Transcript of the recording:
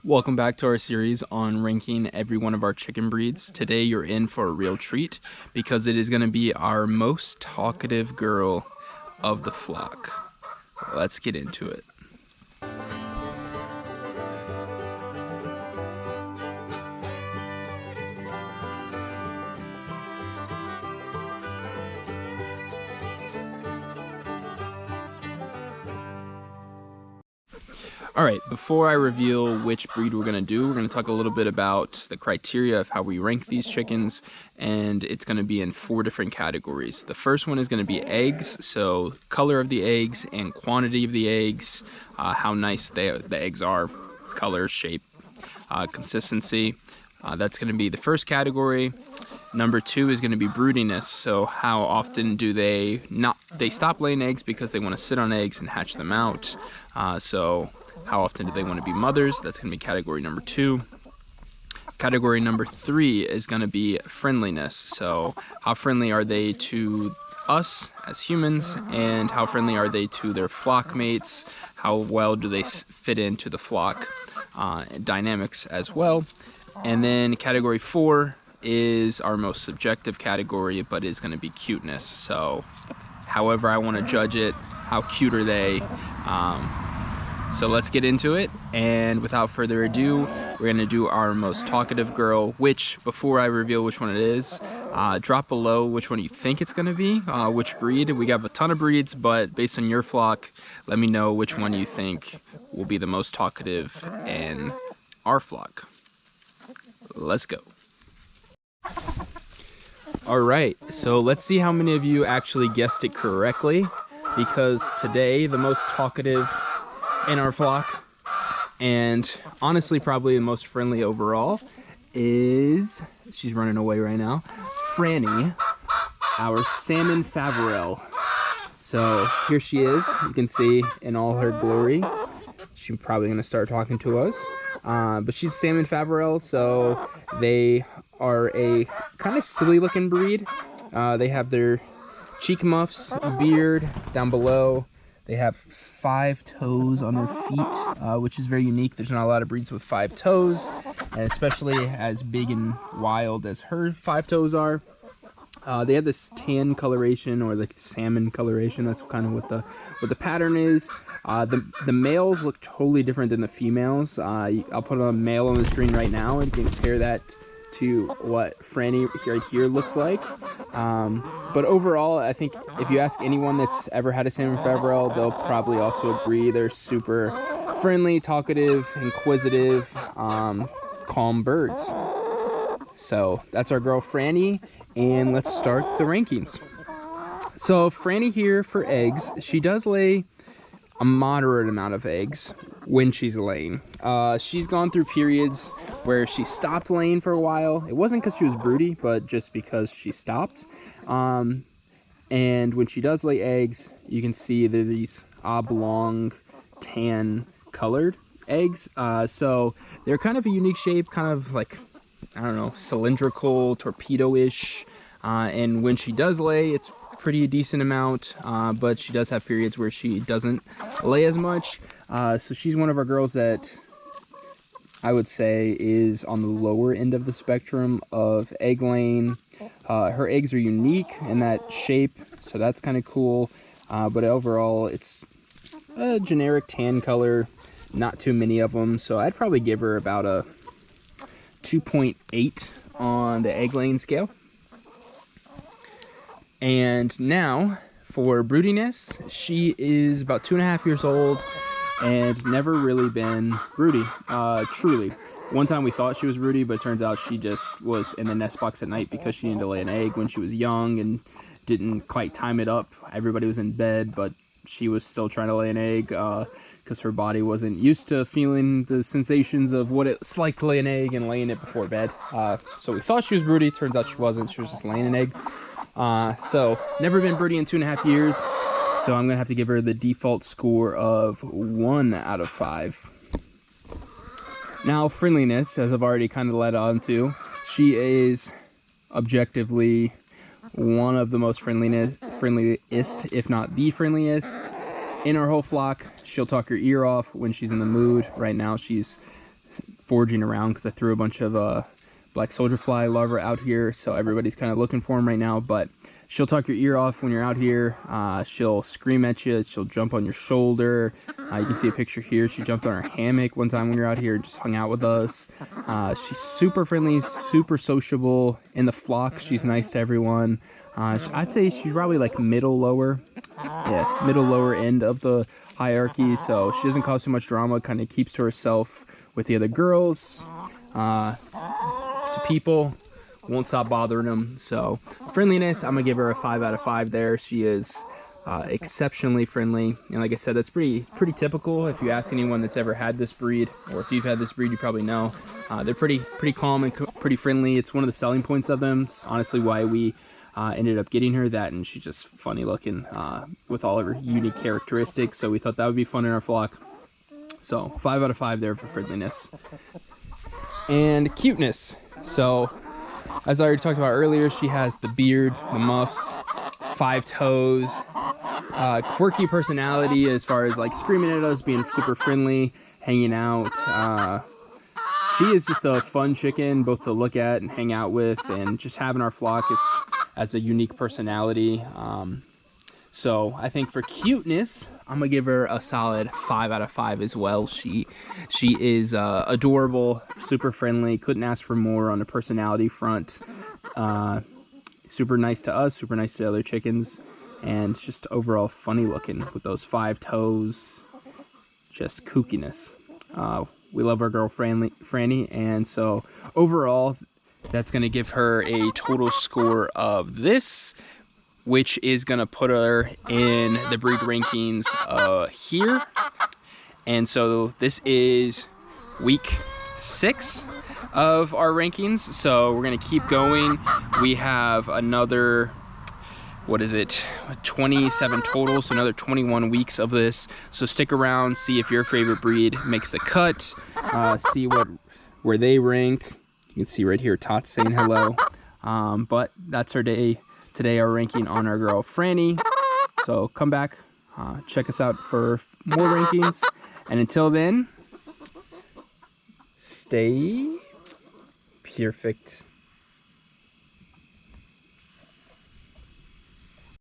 Welcome back to our series on ranking every one of our chicken breeds. Today you're in for a real treat because it is going to be our most talkative girl of the flock. Let's get into it. Alright, before I reveal which breed we're going to do, we're going to talk a little bit about the criteria of how we rank these chickens, and it's going to be in 4 different categories. The first one is going to be eggs, so color of the eggs and quantity of the eggs, how nice the eggs are, color, shape, consistency. That's going to be the first category. Number 2 is going to be broodiness, so how often do they stop laying eggs because they want to sit on eggs and hatch them out. So how often do they want to be mothers? That's going to be category number 2. Category number 3 is going to be friendliness. So how friendly are they to us as humans, and how friendly are they to their flock mates? How well do they fit into the flock dynamics as well? And then category 4 is our most subjective category, but is going to be cuteness. So however I want to judge it, how cute are they? So let's get into it, and without further ado, we're going to do our most talkative girl, which, before I reveal which one it is, drop below which one you think it's going to be, which breed. We have a ton of breeds, but based on your flock, let me know which one you think will be the most talkative in our flock. Let's go. Alright, so let's see how many of you actually guessed it correctly, because today the most talkative in our flock, and honestly probably the most friendly overall, is, she's running away right now, Frannie, our Salmon Faverolle. So here she is, you can see in all her glory. She's probably going to start talking to us, but she's Salmon Faverolle, so they are a kind of silly looking breed. They have their cheek muffs, a beard down below. They have 5 toes on their feet, which is very unique. There's not a lot of breeds with 5 toes, and especially as big and wild as her 5 toes are. They have this tan coloration, or like salmon coloration. That's kind of what the pattern is. The males look totally different than the females. I'll put a male on the screen right now, and you can compare that to what Frannie right here looks like. But overall, I think if you ask anyone that's ever had a Salmon Faverolle, they'll probably also agree they're super friendly, talkative, inquisitive, calm birds. So that's our girl Frannie, and let's start the rankings. So Frannie here for eggs, she does lay a moderate amount of eggs when she's laying. She's gone through periods where she stopped laying for a while. It wasn't because she was broody, but just because she stopped. And when she does lay eggs, you can see they're these oblong, tan colored eggs. So they're kind of a unique shape, kind of like, I don't know, cylindrical, torpedo-ish. And when she does lay, it's pretty decent amount, but she does have periods where she doesn't lay as much. So she's one of our girls that I would say is on the lower end of the spectrum of egg laying. Her eggs are unique in that shape, so that's kind of cool. But overall, it's a generic tan color, not too many of them. So I'd probably give her about a 2.8 on the egg laying scale. And now for broodiness, she is about 2.5 years old and never really been broody, truly. One time we thought she was broody, but it turns out she just was in the nest box at night because she needed to lay an egg when she was young and didn't quite time it up. Everybody was in bed, but she was still trying to lay an egg because her body wasn't used to feeling the sensations of what it's like to lay an egg and laying it before bed. So we thought she was broody, turns out she wasn't, she was just laying an egg. So never been broody in 2.5 years. So I'm gonna have to give her the default score of 1 out of 5. Now friendliness, as I've already kind of led on to, she is objectively one of the most friendliest, if not the friendliest, in our whole flock. She'll talk your ear off when she's in the mood. Right now she's foraging around because I threw a bunch of black soldier fly larvae out here, so everybody's kind of looking for them right now. But she'll talk your ear off when you're out here. She'll scream at you. She'll jump on your shoulder. You can see a picture here. She jumped on our hammock one time when we were out here and just hung out with us. She's super friendly, super sociable. In the flock, she's nice to everyone. I'd say she's probably like middle lower end of the hierarchy, so she doesn't cause too much drama, kind of keeps to herself with the other girls. To people, won't stop bothering them. So friendliness, I'm gonna give her a 5 out of 5 there. She is exceptionally friendly, and like I said, that's pretty typical. If you ask anyone that's ever had this breed, or if you've had this breed, you probably know they're pretty calm and pretty friendly. It's one of the selling points of them. It's honestly why we ended up getting her, that, and she's just funny looking with all of her unique characteristics, so we thought that would be fun in our flock. So 5 out of 5 there for friendliness. And cuteness, so as I already talked about earlier, she has the beard, the muffs, 5 toes, quirky personality as far as like screaming at us, being super friendly, hanging out. She is just a fun chicken both to look at and hang out with, and just having our flock as a unique personality. So I think for cuteness, I'm gonna give her a solid 5 out of 5 as well. She is adorable, super friendly, couldn't ask for more on the personality front. Super nice to us, super nice to other chickens, and just overall funny looking with those 5 toes, just kookiness. We love our girl Frannie, and so overall that's gonna give her a total score of this, which is gonna put her in the breed rankings here. And so this is week 6 of our rankings, so we're gonna keep going. We have another, 27 total, so another 21 weeks of this. So stick around, see if your favorite breed makes the cut, see where they rank. You can see right here Tots saying hello. But that's our day today, our ranking on our girl Frannie. So come back, check us out for more rankings, and until then, stay perfect.